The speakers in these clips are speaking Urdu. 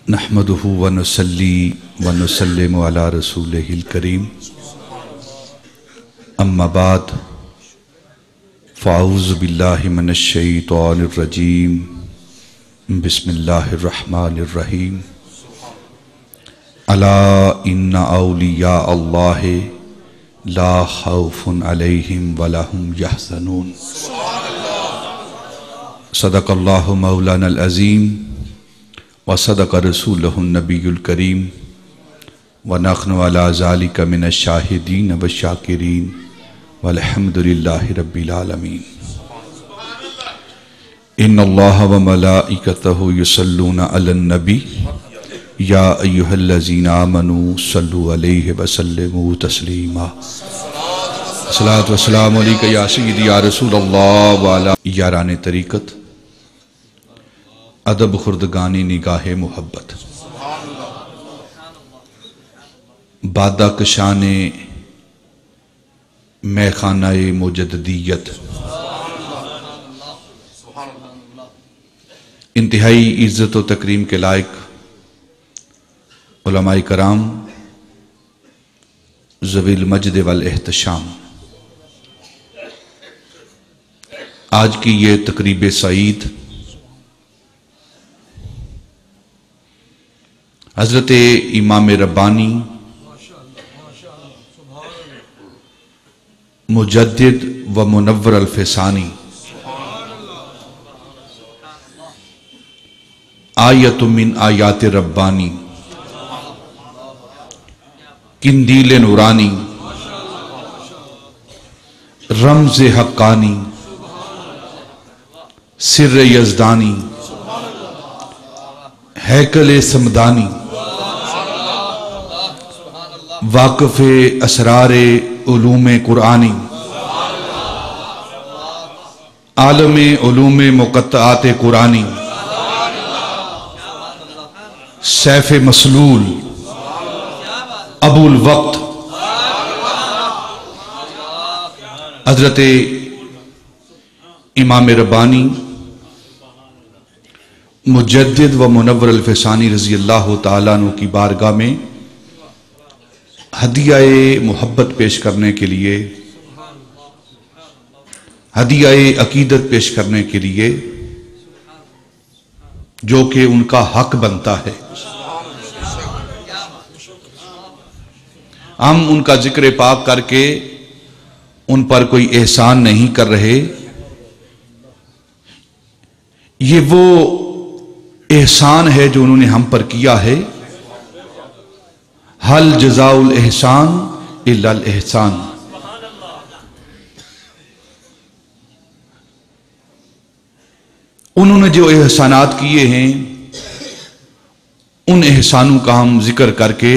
نحمدہ ونصلی ونسلم علی رسولہ الکریم اما بعد فاعوذ باللہ من الشیطان الرجیم بسم اللہ الرحمن الرحیم الا ان اولیاء اللہ لا خوف علیہم ولا هم یحزنون صدق اللہ مولانا العظیم وصدق رسولہ النبی الکریم ونحن علی ذالک من الشاہدین والشاکرین والحمد للہ رب العالمین ان اللہ وملائکتہ یصلون علی النبی یا ایہا الذین آمنوا صلوا علیہ وسلموا تسلیما صلاۃ والسلام علیکہ یا سیدی یا رسول اللہ وعلا یاران طریقت ادب خردگانی نگاہ محبت بادہ کشان میخانہ مجددیت انتہائی عزت و تکریم کے لائق علماء کرام ذوی المجد والاحتشام، آج کی یہ تقریب سعید حضرت امام ربانی مجدد و منور الفسانی آیت من آیات ربانی قندیل نورانی رمز حقانی سر یزدانی ہیکل سمدانی واقف اسرار علوم قرآنی عالم علوم مقطعات قرآنی سیف مسلول ابو الوقت حضرت امام ربانی مجدد و منور الفسانی رضی اللہ تعالیٰ عنہ کی بارگاہ میں ہدیہ محبت پیش کرنے کے لیے، ہدیہ عقیدت پیش کرنے کے لیے جو کہ ان کا حق بنتا ہے، ہم ان کا ذکر پاک کر کے ان پر کوئی احسان نہیں کر رہے، یہ وہ احسان ہے جو انہوں نے ہم پر کیا ہے۔ حل جزاء الاحسان الا الاحسان، انہوں نے جو احسانات کیے ہیں ان احسانوں کا ہم ذکر کر کے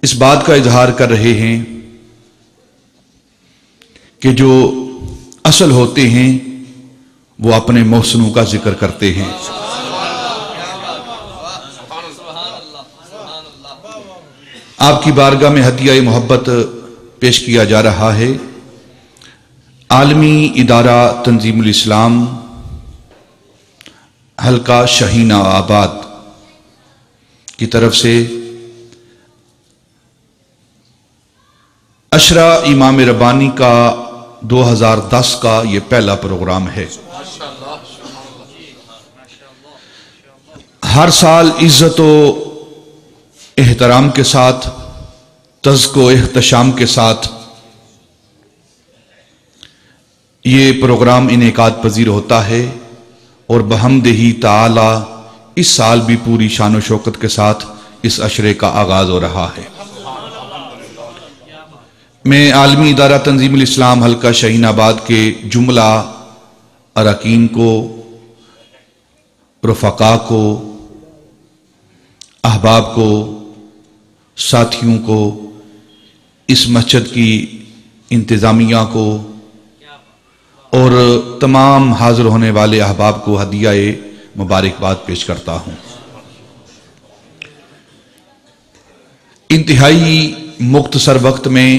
اس بات کا اظہار کر رہے ہیں کہ جو اصل ہوتے ہیں وہ اپنے محسنوں کا ذکر کرتے ہیں۔ آپ کی بارگاہ میں ہدیہ محبت پیش کیا جا رہا ہے۔ عالمی ادارہ تنظیم الاسلام حلقہ شہینہ آباد کی طرف سے عشرہ امام ربانی کا 2010 کا یہ پہلا پروگرام ہے۔ ہر سال عزت و احترام کے ساتھ، تذکر و احتشام کے ساتھ یہ پروگرام انعقاد پذیر ہوتا ہے اور بحمدہ تعالی اس سال بھی پوری شان و شوکت کے ساتھ اس عشرے کا آغاز ہو رہا ہے۔ میں عالمی ادارہ تنظیم الاسلام حلقہ شہین آباد کے جملہ اراکین کو، رفقاء کو، احباب کو، ساتھیوں کو، اس مسجد کی انتظامیہ کو اور تمام حاضر ہونے والے احباب کو ہدیہ مبارکباد پیش کرتا ہوں۔ انتہائی مختصر وقت میں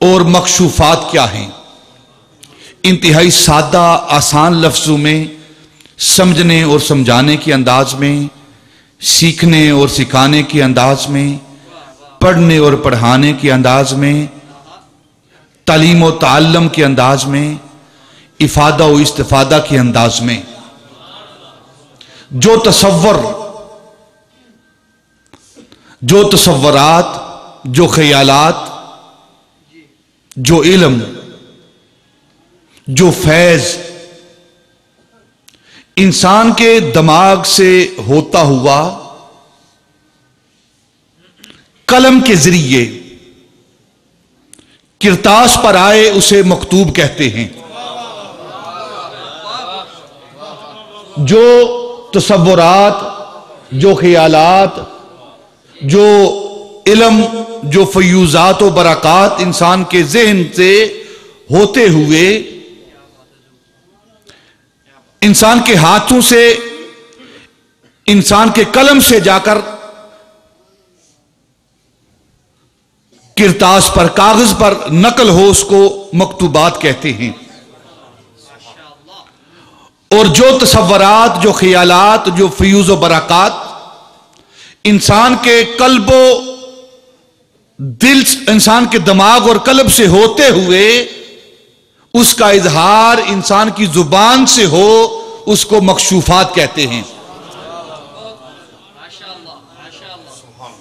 اور مکشوفات کیا ہیں، انتہائی سادہ آسان لفظوں میں، سمجھنے اور سمجھانے کے انداز میں، سیکھنے اور سکھانے کے انداز میں، پڑھنے اور پڑھانے کے انداز میں، تعلیم و تعلم کے انداز میں، افادہ و استفادہ کے انداز میں، جو تصورات، جو خیالات، جو علم، جو فیض انسان کے دماغ سے ہوتا ہوا قلم کے ذریعے کرتاس پر آئے اسے مکتوب کہتے ہیں۔ جو تصورات، جو خیالات، جو علم، جو فیوزات و برکات انسان کے ذہن سے ہوتے ہوئے انسان کے ہاتھوں سے، انسان کے قلم سے جا کر کرتاس پر، کاغذ پر نقل ہو، اس کو مکتوبات کہتے ہیں۔ اور جو تصورات، جو خیالات، جو فیوز و برکات انسان کے قلب و دل، انسان کے دماغ اور قلب سے ہوتے ہوئے اس کا اظہار انسان کی زبان سے ہو، اس کو مکشوفات کہتے ہیں۔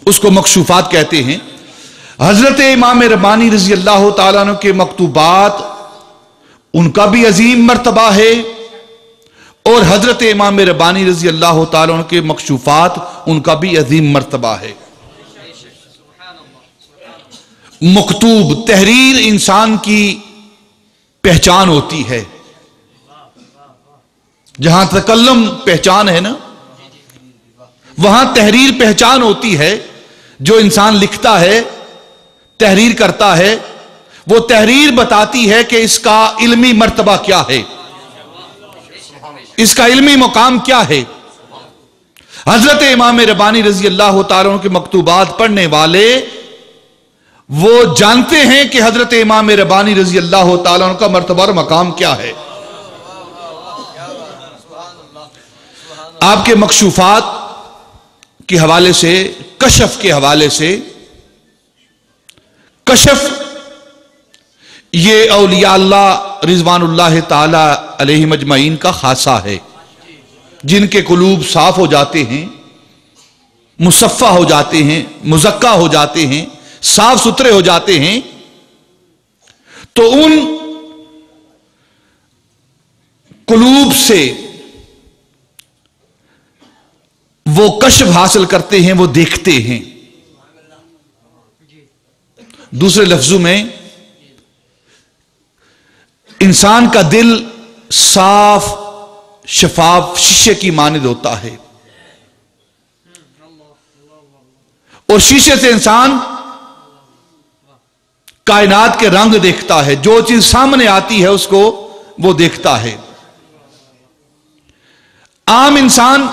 اس کو مکشوفات کہتے ہیں۔ حضرت امام ربانی رضی اللہ تعالیٰ عنہ کے مکتوبات، ان کا بھی عظیم مرتبہ ہے، اور حضرت امام ربانی رضی اللہ تعالیٰ عنہ کے مکشوفات، ان کا بھی عظیم مرتبہ ہے۔ مکتوب تحریر انسان کی پہچان ہوتی ہے۔ جہاں تکلم پہچان ہے نا، وہاں تحریر پہچان ہوتی ہے۔ جو انسان لکھتا ہے، تحریر کرتا ہے، وہ تحریر بتاتی ہے کہ اس کا علمی مرتبہ کیا ہے، اس کا علمی مقام کیا ہے۔ حضرت امام ربانی رضی اللہ تعالیٰ عنہ کے مکتوبات پڑھنے والے وہ جانتے ہیں کہ حضرت امام ربانی رضی اللہ تعالیٰ عنہ کا مرتبہ اور مقام کیا ہے۔ آپ کے مکشوفات کے حوالے سے، کشف کے حوالے سے، کشف یہ اولیاء اللہ رضوان اللہ تعالی علیہ مجمعین کا خاصہ ہے، جن کے قلوب صاف ہو جاتے ہیں، مصفہ ہو جاتے ہیں، مزکہ ہو جاتے ہیں، صاف ستھرے ہو جاتے ہیں، تو ان قلوب سے وہ کشف حاصل کرتے ہیں، وہ دیکھتے ہیں۔ دوسرے لفظوں میں انسان کا دل صاف شفاف شیشے کی مانند ہوتا ہے، اور شیشے سے انسان کائنات کے رنگ دیکھتا ہے، جو چیز سامنے آتی ہے اس کو وہ دیکھتا ہے۔ عام انسان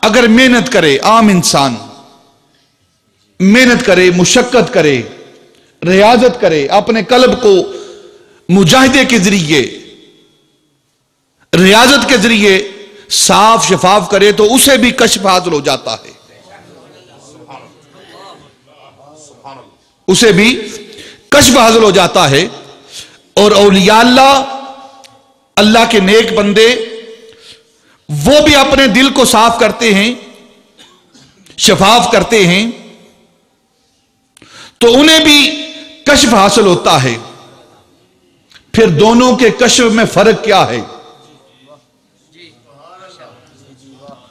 اگر محنت کرے، عام انسان محنت کرے، مشقت کرے، ریاضت کرے، اپنے قلب کو مجاہدے کے ذریعے، ریاضت کے ذریعے صاف شفاف کرے، تو اسے بھی کشف حاصل ہو جاتا ہے، اسے بھی کشف حاصل ہو جاتا ہے۔ اور اولیاء اللہ، اللہ کے نیک بندے، وہ بھی اپنے دل کو صاف کرتے ہیں، شفاف کرتے ہیں، تو انہیں بھی کشف حاصل ہوتا ہے۔ پھر دونوں کے کشف میں فرق کیا ہے؟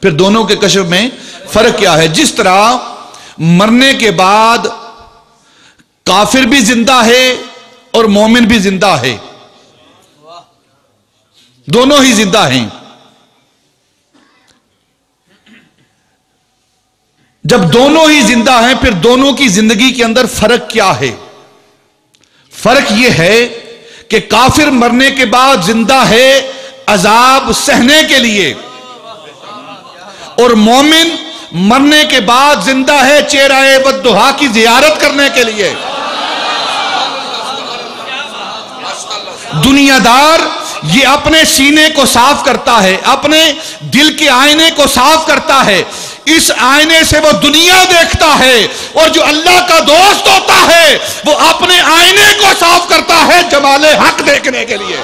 پھر دونوں کے کشف میں فرق کیا ہے؟ جس طرح مرنے کے بعد کافر بھی زندہ ہے اور مومن بھی زندہ ہے، دونوں ہی زندہ ہیں۔ جب دونوں ہی زندہ ہیں، پھر دونوں کی زندگی کے اندر فرق کیا ہے؟ فرق یہ ہے کہ کافر مرنے کے بعد زندہ ہے عذاب سہنے کے لیے، اور مومن مرنے کے بعد زندہ ہے چہرہ بددعا کی زیارت کرنے کے لیے۔ دنیا دار یہ اپنے سینے کو صاف کرتا ہے، اپنے دل کے آئینے کو صاف کرتا ہے، اس آئینے سے وہ دنیا دیکھتا ہے، اور جو اللہ کا دوست ہوتا ہے وہ اپنے آئینے کو صاف کرتا ہے جمال حق دیکھنے کے لیے،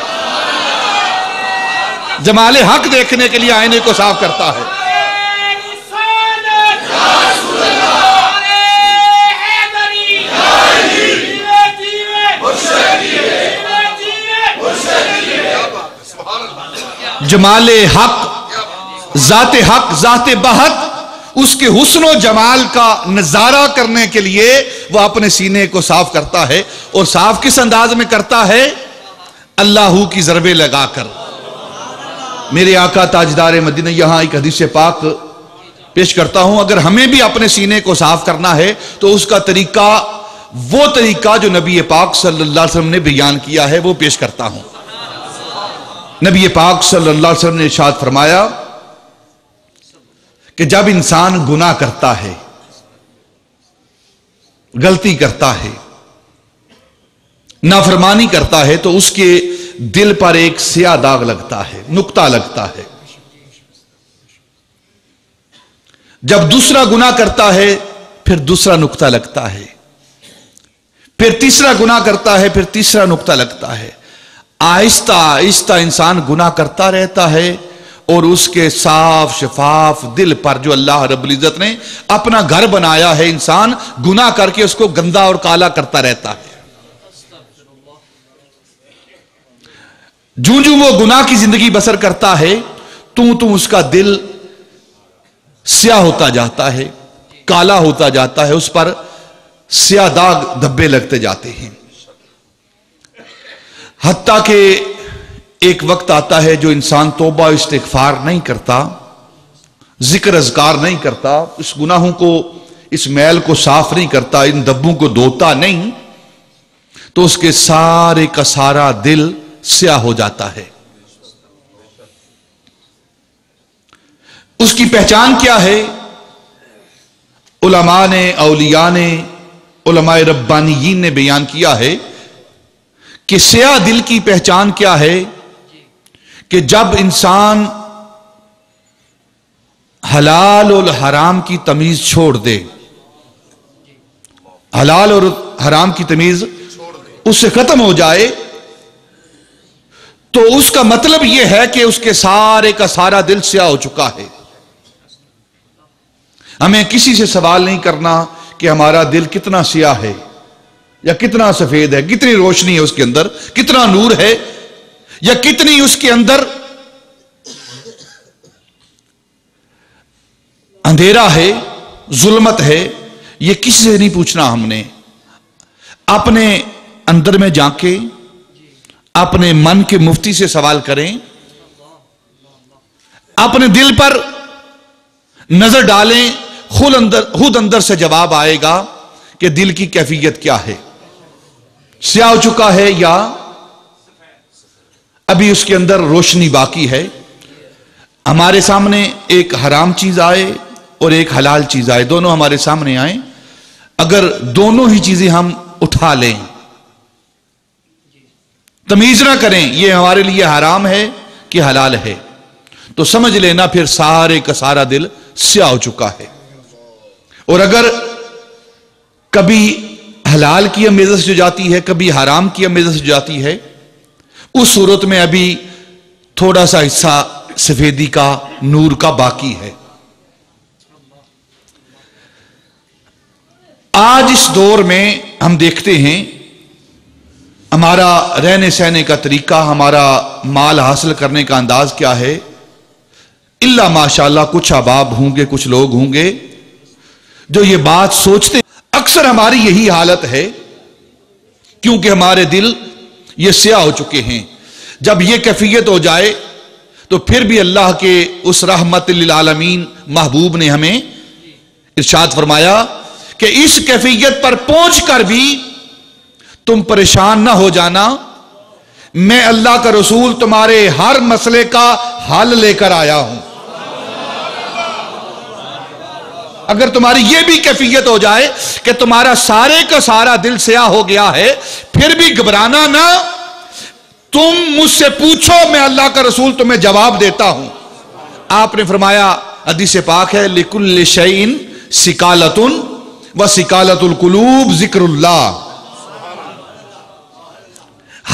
جمال حق دیکھنے کے لیے آئینے کو صاف کرتا ہے۔ جمال حق، ذات بحق، اس کے حسن و جمال کا نظارہ کرنے کے لیے وہ اپنے سینے کو صاف کرتا ہے، اور صاف کس انداز میں کرتا ہے؟ اللہ کی ضربے لگا کر۔ میرے آقا تاجدار مدینہ یہاں ایک حدیث پاک پیش کرتا ہوں، اگر ہمیں بھی اپنے سینے کو صاف کرنا ہے تو اس کا طریقہ وہ طریقہ جو نبی پاک صلی اللہ علیہ وسلم نے بیان کیا ہے وہ پیش کرتا ہوں۔ نبی پاک صلی اللہ علیہ وسلم نے ارشاد فرمایا کہ جب انسان گناہ کرتا ہے، غلطی کرتا ہے، نافرمانی کرتا ہے، تو اس کے دل پر ایک سیاہ داغ لگتا ہے، نقطہ لگتا ہے۔ جب دوسرا گناہ کرتا ہے پھر دوسرا نقطہ لگتا ہے، پھر تیسرا گناہ کرتا ہے پھر تیسرا نقطہ لگتا ہے۔ آہستہ آہستہ انسان گناہ کرتا رہتا ہے، اور اس کے صاف شفاف دل پر جو اللہ رب العزت نے اپنا گھر بنایا ہے، انسان گناہ کر کے اس کو گندا اور کالا کرتا رہتا ہے۔ جوں جوں وہ گناہ کی زندگی بسر کرتا ہے تو اس کا دل سیاہ ہوتا جاتا ہے، کالا ہوتا جاتا ہے، اس پر سیاہ داغ دھبے لگتے جاتے ہیں، حتیٰ کہ ایک وقت آتا ہے جو انسان توبہ استغفار نہیں کرتا، ذکر اذکار نہیں کرتا، اس گناہوں کو، اس میل کو صاف نہیں کرتا، ان دھبوں کو دھوتا نہیں، تو اس کے سارے کا سارا دل سیاہ ہو جاتا ہے۔ اس کی پہچان کیا ہے؟ علماء نے، اولیاء نے، علماء ربانیین نے بیان کیا ہے کہ سیاہ دل کی پہچان کیا ہے؟ کہ جب انسان حلال اور حرام کی تمیز چھوڑ دے، حلال اور حرام کی تمیز اس سے ختم ہو جائے، تو اس کا مطلب یہ ہے کہ اس کے سارے کا سارا دل سیاہ ہو چکا ہے۔ ہمیں کسی سے سوال نہیں کرنا کہ ہمارا دل کتنا سیاہ ہے یا کتنا سفید ہے، کتنی روشنی ہے اس کے اندر، کتنا نور ہے، یا کتنی اس کے اندر اندھیرا ہے، ظلمت ہے۔ یہ کسی سے نہیں پوچھنا، ہم نے اپنے اندر میں جا کے اپنے من کے مفتی سے سوال کریں، اپنے دل پر نظر ڈالیں، خود اندر سے جواب آئے گا کہ دل کی کیفیت کیا ہے، سیاہ ہو چکا ہے یا ابھی اس کے اندر روشنی باقی ہے۔ ہمارے سامنے ایک حرام چیز آئے اور ایک حلال چیز آئے، دونوں ہمارے سامنے آئیں، اگر دونوں ہی چیزیں ہم اٹھا لیں، تمیز نہ کریں یہ ہمارے لیے حرام ہے کہ حلال ہے، تو سمجھ لینا پھر سارے کا سارا دل سیاہ ہو چکا ہے۔ اور اگر کبھی حلال کی امیزش جو جاتی ہے، کبھی حرام کی امیزش جو جاتی ہے، اس صورت میں ابھی تھوڑا سا حصہ سفیدی کا، نور کا باقی ہے۔ آج اس دور میں ہم دیکھتے ہیں ہمارا رہنے سہنے کا طریقہ، ہمارا مال حاصل کرنے کا انداز کیا ہے؟ اللہ ماشاءاللہ کچھ احباب ہوں گے، کچھ لوگ ہوں گے جو یہ بات سوچتے، اکثر ہماری یہی حالت ہے، کیونکہ ہمارے دل یہ سیاہ ہو چکے ہیں۔ جب یہ کیفیت ہو جائے تو پھر بھی اللہ کے اس رحمت للعالمین محبوب نے ہمیں ارشاد فرمایا کہ اس کیفیت پر پہنچ کر بھی تم پریشان نہ ہو جانا، میں اللہ کا رسول تمہارے ہر مسئلے کا حل لے کر آیا ہوں۔ اگر تمہاری یہ بھی کیفیت ہو جائے کہ تمہارا سارے کا سارا دل سیاہ ہو گیا ہے، پھر بھی گھبرانا نہ، تم مجھ سے پوچھو میں اللہ کا رسول تمہیں جواب دیتا ہوں. آپ نے فرمایا حدیث پاک ہے لِكُلِّ شَيْءٍ سِكَالَةٌ وَسِكَالَةُ الْقُلُوبِ ذِكْرُ اللَّهِ.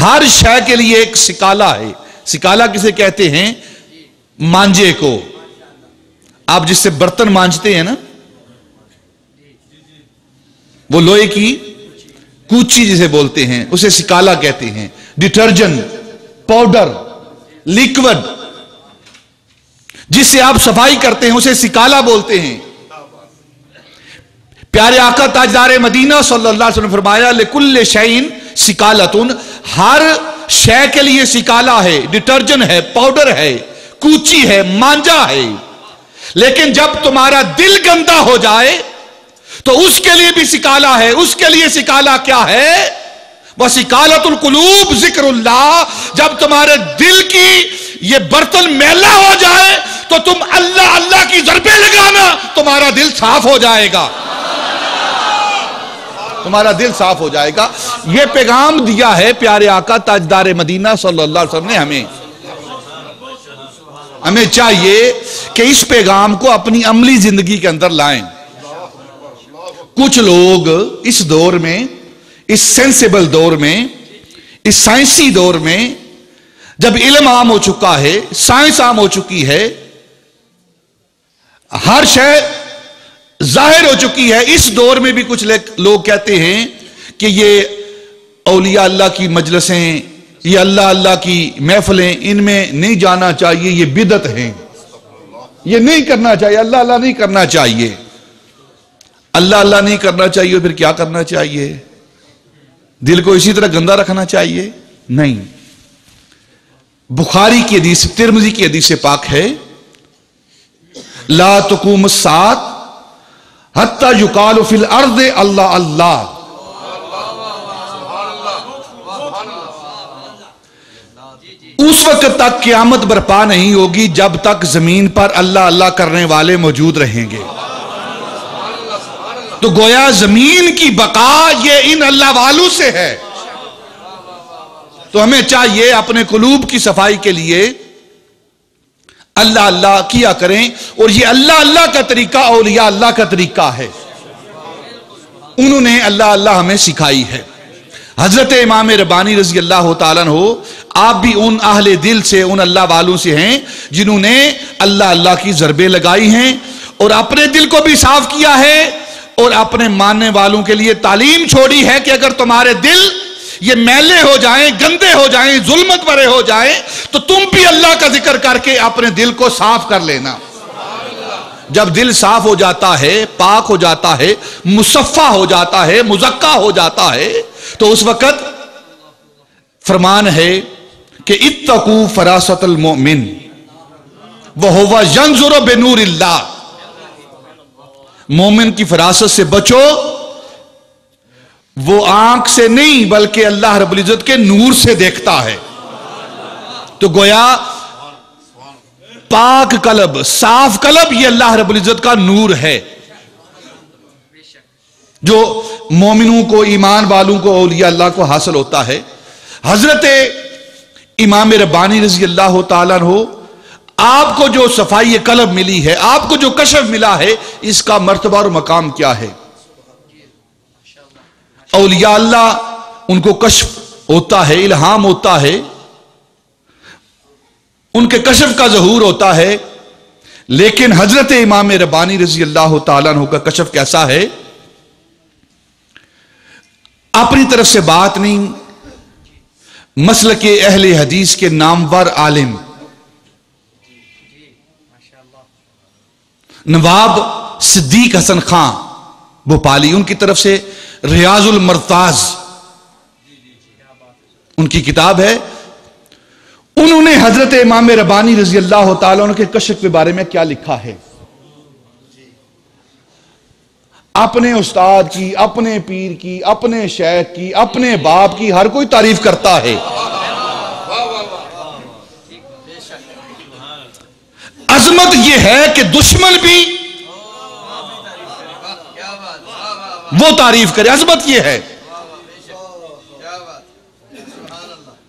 ہر شے کے لیے ایک سکالہ ہے. سکالہ کسے کہتے ہیں؟ مانجے کو. آپ جس سے برتن مانجتے ہیں نا، وہ لوہے کی کوچی جسے بولتے ہیں اسے سکالہ کہتے ہیں. ڈٹرجنٹ، پاؤڈر، لیکوڈ جس سے آپ صفائی کرتے ہیں اسے سکالہ بولتے ہیں. پیارے آقا تاجدار مدینہ صلی اللہ علیہ وسلم فرمایا لِكُلِّ شَيْءٍ سِكَالَةٌ. ہر شے کے لیے سکالہ ہے، ڈٹرجنٹ ہے، پاؤڈر ہے، کوچی ہے، مانجا ہے. لیکن جب تمہارا دل گندا ہو جائے تو اس کے لیے بھی سکالہ ہے. اس کے لیے سکالہ کیا ہے؟ وَسِكَالَةُ الْقُلُوبِ ذِكْرُ اللَّهِ. جب تمہارے دل کی یہ برتن میلا ہو جائے تو تم اللہ اللہ کی ضربیں لگانا، تمہارا دل صاف ہو جائے گا. تمہارا دل صاف ہو جائے گا. یہ پیغام دیا ہے پیارے آقا تاجدار مدینہ صلی اللہ علیہ وسلم نے ہمیں چاہیے کہ اس پیغام کو اپنی عملی زندگی کے اندر لائیں. کچھ لوگ اس دور میں، اس سینسیبل دور میں، اس سائنسی دور میں، جب علم عام ہو چکا ہے، سائنس عام ہو چکی ہے، ہر شے ظاہر ہو چکی ہے، اس دور میں بھی کچھ لوگ کہتے ہیں کہ یہ اولیاء اللہ کی مجلسیں، یہ اللہ اللہ کی محفلیں، ان میں نہیں جانا چاہیے، یہ بدعت ہیں، یہ نہیں کرنا چاہیے، اللہ اللہ نہیں کرنا چاہیے. اللہ اللہ نہیں کرنا چاہیے پھر کیا کرنا چاہیے؟ دل کو اسی طرح گندا رکھنا چاہیے؟ نہیں. بخاری کی حدیث، ترمذی کی حدیث پاک ہے لا تقوم الساعۃ حتی یقال فی الارض اللہ اللہ. اس وقت تک قیامت برپا نہیں ہوگی جب تک زمین پر اللہ اللہ کرنے والے موجود رہیں گے. تو گویا زمین کی بقا یہ ان اللہ والوں سے ہے. تو ہمیں چاہیے اپنے قلوب کی صفائی کے لیے اللہ اللہ کیا کریں. اور یہ اللہ اللہ کا طریقہ اولیاء اللہ کا طریقہ ہے. انہوں نے اللہ اللہ ہمیں سکھائی ہے. حضرت امام ربانی رضی اللہ تعالیٰ عنہ آپ بھی ان اہل دل سے، ان اللہ والوں سے ہیں جنہوں نے اللہ اللہ کی ضربیں لگائی ہیں اور اپنے دل کو بھی صاف کیا ہے اور اپنے ماننے والوں کے لیے تعلیم چھوڑی ہے کہ اگر تمہارے دل یہ میلے ہو جائیں، گندے ہو جائیں، ظلمت بھرے ہو جائیں تو تم بھی اللہ کا ذکر کر کے اپنے دل کو صاف کر لینا. جب دل صاف ہو جاتا ہے، پاک ہو جاتا ہے، مصفہ ہو جاتا ہے، مزکہ ہو جاتا ہے، تو اس وقت فرمان ہے کہ اتقوا فراست المؤمن وہو ینظر بنور اللہ. مومن کی فراست سے بچو، وہ آنکھ سے نہیں بلکہ اللہ رب العزت کے نور سے دیکھتا ہے. تو گویا پاک قلب، صاف قلب یہ اللہ رب العزت کا نور ہے جو مومنوں کو، ایمان والوں کو، اولیاء اللہ کو حاصل ہوتا ہے. حضرت امام ربانی رضی اللہ تعالیٰ عنہ آپ کو جو صفائی قلب ملی ہے، آپ کو جو کشف ملا ہے، اس کا مرتبہ اور مقام کیا ہے؟ اولیاء اللہ ان کو کشف ہوتا ہے، الہام ہوتا ہے، ان کے کشف کا ظہور ہوتا ہے. لیکن حضرت امام ربانی رضی اللہ تعالیٰ عنہ کا کشف کیسا ہے؟ اپنی طرف سے بات نہیں، مسلک اہل حدیث کے نامور عالم نواب صدیق حسن خان بھوپالی، ان کی طرف سے ریاض المرتاز ان کی کتاب ہے. انہوں نے حضرت امام ربانی رضی اللہ تعالیٰ عنہ کے کشف کے بارے میں کیا لکھا ہے؟ اپنے استاد کی، اپنے پیر کی، اپنے شیخ کی، اپنے باپ کی ہر کوئی تعریف کرتا ہے. عظمت یہ ہے کہ دشمن بھی وہ تعریف کرے. عظمت یہ ہے.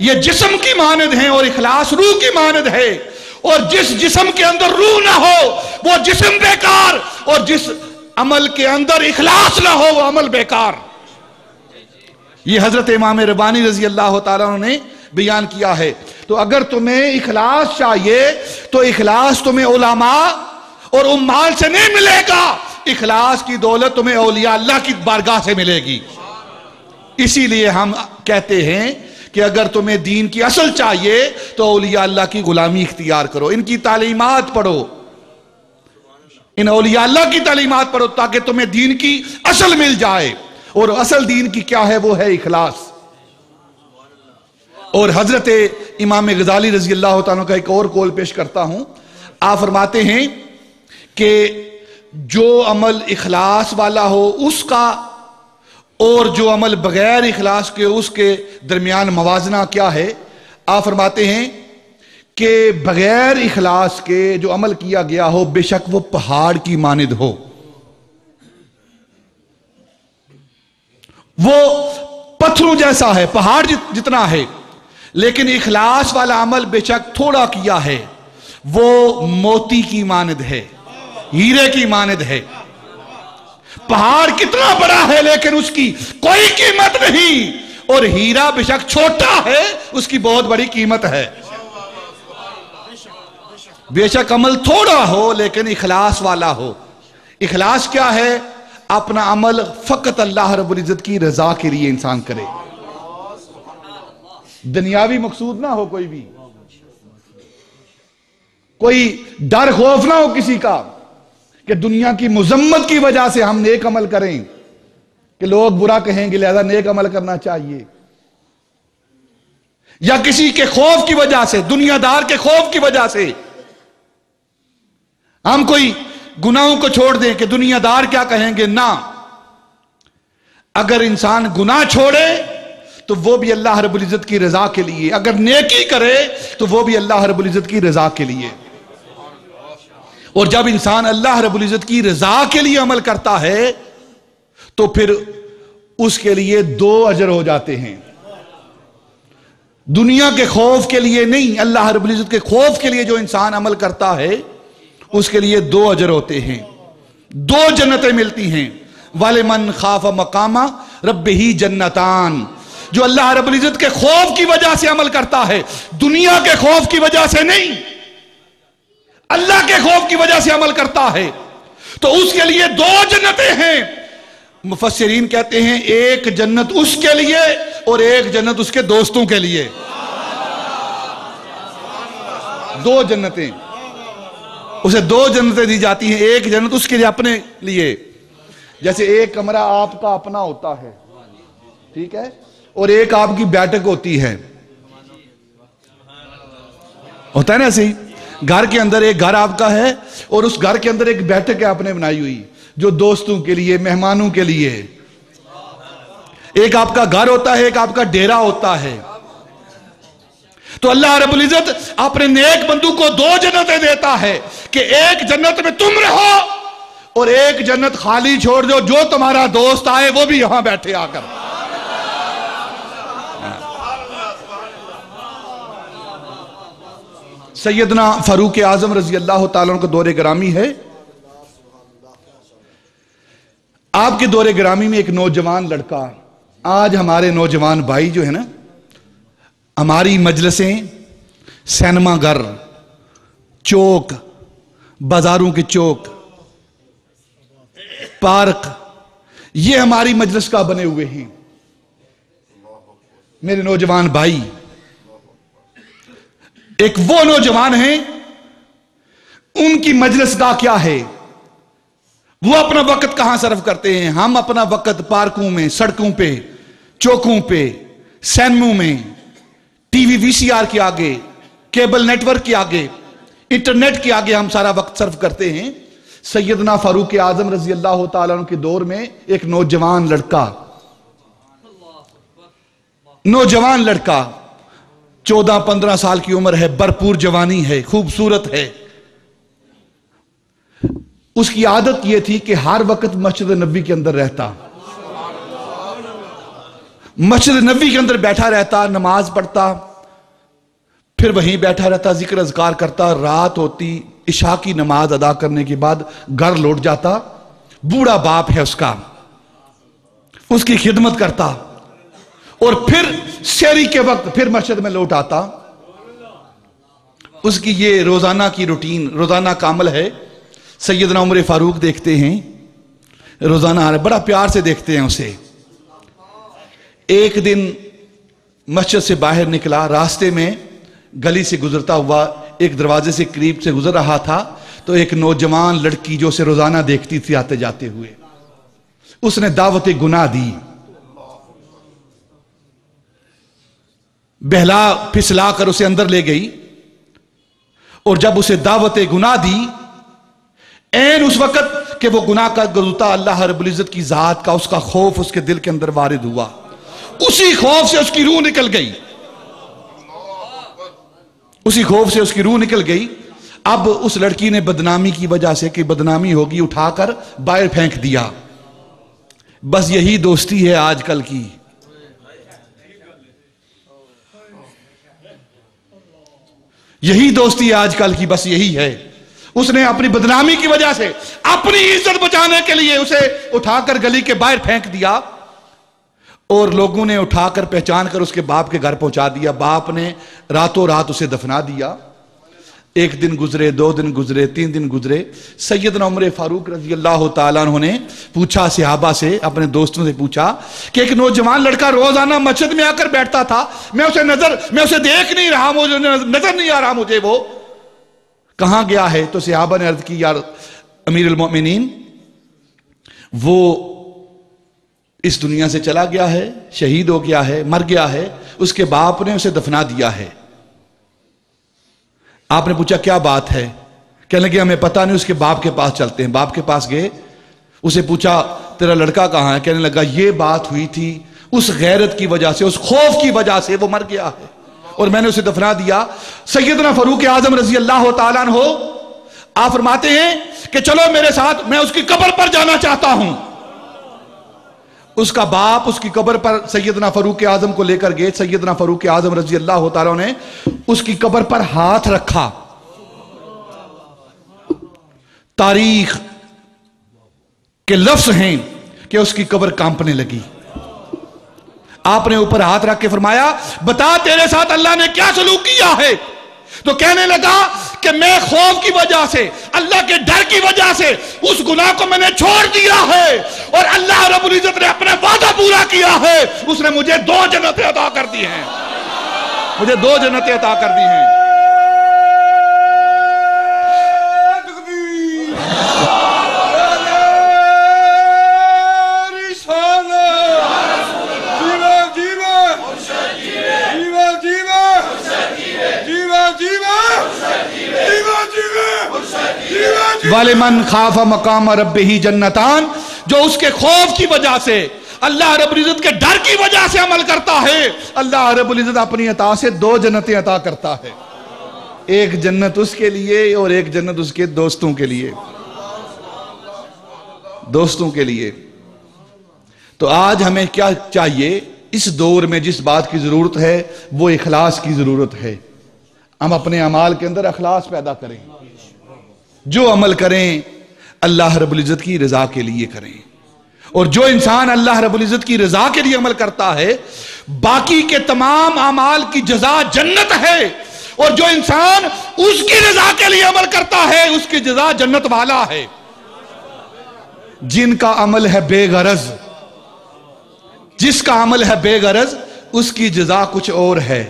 یہ جسم کی مانند ہیں اور اخلاص روح کی مانند ہے، اور جس جسم کے اندر روح نہ ہو وہ جسم بیکار، اور جس عمل کے اندر اخلاص نہ ہو وہ عمل بیکار۔ یہ حضرت امام ربانی رضی اللہ تعالیٰ عنہ نے بیان کیا ہے۔ تو اگر تمہیں اخلاص چاہیے تو اخلاص تمہیں علماء اور عمال سے نہیں ملے گا، اخلاص کی دولت تمہیں اولیاء اللہ کی بارگاہ سے ملے گی۔ اسی لیے ہم کہتے ہیں کہ اگر تمہیں دین کی اصل چاہیے تو اولیاء اللہ کی غلامی اختیار کرو، ان کی تعلیمات پڑھو، ان اولیاء اللہ کی تعلیمات پڑھو تاکہ تمہیں دین کی اصل مل جائے، اور اصل دین کی کیا ہے؟ وہ ہے اخلاص۔ اور حضرت امام غزالی رضی اللہ تعالیٰ کا ایک اور قول پیش کرتا ہوں، آپ فرماتے ہیں کہ جو عمل اخلاص والا ہو اس کا اور جو عمل بغیر اخلاص کے اس کے درمیان موازنہ کیا ہے؟ آپ فرماتے ہیں کہ بغیر اخلاص کے جو عمل کیا گیا ہو بے شک وہ پہاڑ کی مانند ہو، وہ پتھروں جیسا ہے، پہاڑ جتنا ہے، لیکن اخلاص والا عمل بے شک تھوڑا کیا ہے وہ موتی کی مانند ہے، ہیرے کی مانند ہے۔ پہاڑ کتنا بڑا ہے لیکن اس کی کوئی قیمت نہیں، اور ہیرا بے شک چھوٹا ہے اس کی بہت بڑی قیمت ہے۔ بے شک عمل تھوڑا ہو لیکن اخلاص والا ہو۔ اخلاص کیا ہے؟ اپنا عمل فقط اللہ رب العزت کی رضا کے لیے انسان کرے، دنیاوی مقصود نہ ہو، کوئی ڈر خوف نہ ہو کسی کا کہ دنیا کی مذمت کی وجہ سے ہم نیک عمل کریں کہ لوگ برا کہیں گے لہذا نیک عمل کرنا چاہیے، یا کسی کے خوف کی وجہ سے، دنیا دار کے خوف کی وجہ سے ہم کوئی گناہوں کو چھوڑ دیں کہ دنیا دار کیا کہیں گے۔ نہ، اگر انسان گناہ چھوڑے تو وہ بھی اللہ رب العزت کی رضا کے لیے، اگر نیکی کرے تو وہ بھی اللہ رب العزت کی رضا کے لیے۔ اور جب انسان اللہ رب العزت کی رضا کے لیے عمل کرتا ہے تو پھر اس کے لیے 2 اجر ہو جاتے ہیں، دنیا کے خوف کے لیے نہیں، اللہ رب العزت کے خوف کے لیے جو انسان عمل کرتا ہے اس کے لیے 2 اجر ہوتے ہیں، 2 جنتیں ملتی ہیں۔ وَلِمَنْ خَافَ مَقَامَ رَبِّهِ جَنَّتَانِ، جو اللہ رب العزت کے خوف کی وجہ سے عمل کرتا ہے، دنیا کے خوف کی وجہ سے نہیں، اللہ کے خوف کی وجہ سے عمل کرتا ہے، تو اس کے لیے 2 جنتیں ہیں۔ مفسرین کہتے ہیں ایک جنت اس کے لیے اور ایک جنت اس کے دوستوں کے لیے، 2 جنتیں، اسے 2 جنتیں دی جاتی ہیں، ایک جنت اس کے لیے اپنے لیے، جیسے ایک کمرہ آپ کا اپنا ہوتا ہے، ٹھیک ہے، اور ایک آپ کی بیٹھک ہوتی ہے، ہوتا ہے نا ایسے ہی، گھر کے اندر ایک گھر آپ کا ہے اور اس گھر کے اندر ایک بیٹھک ہے آپ نے بنائی ہوئی جو دوستوں کے لیے، مہمانوں کے لیے، ایک آپ کا گھر ہوتا ہے، ایک آپ کا ڈیرا ہوتا ہے۔ تو اللہ رب العزت اپنے نیک بندوں کو 2 جنتیں دیتا ہے کہ ایک جنت میں تم رہو اور ایک جنت خالی چھوڑ دو، جو تمہارا دوست آئے وہ بھی یہاں بیٹھے آ کر۔ سیدنا فاروق اعظم رضی اللہ تعالیٰ عنہ کا دور گرامی ہے۔ آپ کے دور گرامی میں ایک نوجوان لڑکا، آج ہمارے نوجوان بھائی جو ہے نا، ہماری مجلسیں، سینما گھر، چوک، بازاروں کے چوک، پارک، یہ ہماری مجلس کا بنے ہوئے ہیں۔ میرے نوجوان بھائی، ایک وہ نوجوان ہیں، ان کی مجلس کا کیا ہے، وہ اپنا وقت کہاں صرف کرتے ہیں؟ ہم اپنا وقت پارکوں میں، سڑکوں پہ، چوکوں پہ، سینموں میں، ٹی وی وی سی آر کے آگے، کیبل نیٹ ورک کے آگے، انٹرنیٹ کے آگے ہم سارا وقت صرف کرتے ہیں۔ سیدنا فاروق اعظم رضی اللہ تعالیٰ عنہ کے دور میں ایک نوجوان لڑکا 14-15 سال کی عمر ہے، بھرپور جوانی ہے، خوبصورت ہے۔ اس کی عادت یہ تھی کہ ہر وقت مسجد نبوی کے اندر رہتا، مسجد نبوی کے اندر بیٹھا رہتا، نماز پڑھتا، پھر وہیں بیٹھا رہتا، ذکر اذکار کرتا، رات ہوتی، عشاء کی نماز ادا کرنے کے بعد گھر لوٹ جاتا، بوڑھا باپ ہے اس کا، اس کی خدمت کرتا، اور پھر سحری کے وقت پھر مسجد میں لوٹ آتا۔ اس کی یہ روزانہ کی روٹین، روزانہ کا عمل ہے۔ سیدنا عمر فاروق دیکھتے ہیں، روزانہ آ رہے، بڑا پیار سے دیکھتے ہیں اسے۔ ایک دن مسجد سے باہر نکلا، راستے میں گلی سے گزرتا ہوا ایک دروازے سے قریب سے گزر رہا تھا، تو ایک نوجوان لڑکی جو اسے روزانہ دیکھتی تھی آتے جاتے ہوئے، اس نے دعوت گناہ دی، بہلا پھسلا کر اسے اندر لے گئی، اور جب اسے دعوت گناہ دی، این اس وقت کہ وہ گناہ کا گزرتا، اللہ رب العزت کی ذات کا اس کا خوف اس کے دل کے اندر وارد ہوا، اسی خوف سے اس کی روح نکل گئی، اسی خوف سے اس کی روح نکل گئی۔ اب اس لڑکی نے بدنامی کی وجہ سے کہ بدنامی ہوگی اٹھا کر باہر پھینک دیا۔ بس یہی دوستی ہے آج کل کی، یہی دوستی ہے آج کل کی، بس یہی ہے۔ اس نے اپنی بدنامی کی وجہ سے اپنی عزت بچانے کے لیے اسے اٹھا کر گلی کے باہر پھینک دیا، اور لوگوں نے اٹھا کر پہچان کر اس کے باپ کے گھر پہنچا دیا۔ باپ نے راتوں رات اسے دفنا دیا۔ ایک دن گزرے، 2 دن گزرے، 3 دن گزرے، سیدنا عمر فاروق رضی اللہ تعالیٰ عنہ نے پوچھا صحابہ سے، اپنے دوستوں سے پوچھا کہ ایک نوجوان لڑکا روزانہ مسجد میں آ کر بیٹھتا تھا، میں اسے دیکھ نہیں رہا، مجھے نظر نہیں آ رہا، مجھے وہ کہاں گیا ہے؟ تو صحابہ نے عرض کی، یا امیر المؤمنین، وہ اس دنیا سے چلا گیا ہے، شہید ہو گیا ہے، مر گیا ہے، اس کے باپ نے اسے دفنا دیا ہے۔ آپ نے پوچھا کیا بات ہے؟ کہنے لگے ہمیں پتہ نہیں، اس کے باپ کے پاس چلتے ہیں۔ باپ کے پاس گئے، اسے پوچھا تیرا لڑکا کہاں ہے؟ کہنے لگا یہ بات ہوئی تھی، اس غیرت کی وجہ سے، اس خوف کی وجہ سے وہ مر گیا ہے، اور میں نے اسے دفنا دیا۔ سیدنا فاروق اعظم رضی اللہ تعالیٰ عنہ آپ فرماتے ہیں کہ چلو میرے ساتھ، میں اس کی قبر پر جانا چاہتا ہوں۔ اس کا باپ اس کی قبر پر سیدنا فاروق اعظم کو لے کر گئے۔ سیدنا فاروق اعظم رضی اللہ تعالیٰ نے اس کی قبر پر ہاتھ رکھا، تاریخ کے لفظ ہیں کہ اس کی قبر کانپنے لگی۔ آپ نے اوپر ہاتھ رکھ کے فرمایا بتا تیرے ساتھ اللہ نے کیا سلوک کیا ہے؟ تو کہنے لگا کہ میں خوف کی وجہ سے، اللہ کے ڈر کی وجہ سے اس گناہ کو میں نے چھوڑ دیا ہے، اور اللہ رب العزت نے اپنا وعدہ پورا کیا ہے، اس نے مجھے 2 جنتیں عطا کر دی ہیں، مجھے 2 جنتیں عطا کر دی ہیں۔ وَلِمَنْ خَافَ مَقَامَ رَبِّهِ جَنَّتَانِ، جو اس کے خوف کی وجہ سے، اللہ رب العزت کے ڈر کی وجہ سے عمل کرتا ہے، اللہ رب العزت اپنی عطا سے 2 جنتیں عطا کرتا ہے، ایک جنت اس کے لیے اور ایک جنت اس کے دوستوں کے لیے، دوستوں کے لیے۔ تو آج ہمیں کیا چاہیے؟ اس دور میں جس بات کی ضرورت ہے وہ اخلاص کی ضرورت ہے۔ ہم اپنے اعمال کے اندر اخلاص پیدا کریں، جو عمل کریں اللہ رب العزت کی رضا کے لیے کریں، اور جو انسان اللہ رب العزت کی رضا کے لیے عمل کرتا ہے باقی کے تمام اعمال کی جزا جنت ہے، اور جو انسان اس کی رضا کے لیے عمل کرتا ہے اس کی جزا جنت والا ہے۔ جن کا عمل ہے بے غرض، جس کا عمل ہے بے غرض، اس کی جزا کچھ اور ہے،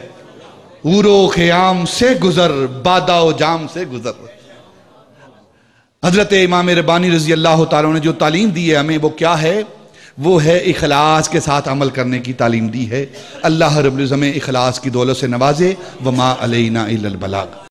حور و خیام سے گزر، بادہ و جام سے گزر۔ حضرت امام ربانی رضی اللہ تعالیٰ نے جو تعلیم دی ہے ہمیں وہ کیا ہے؟ وہ ہے اخلاص کے ساتھ عمل کرنے کی تعلیم دی ہے۔ اللہ رب العزت ہمیں اخلاص کی دولت سے نوازے۔ وما علینا الا البلاغ۔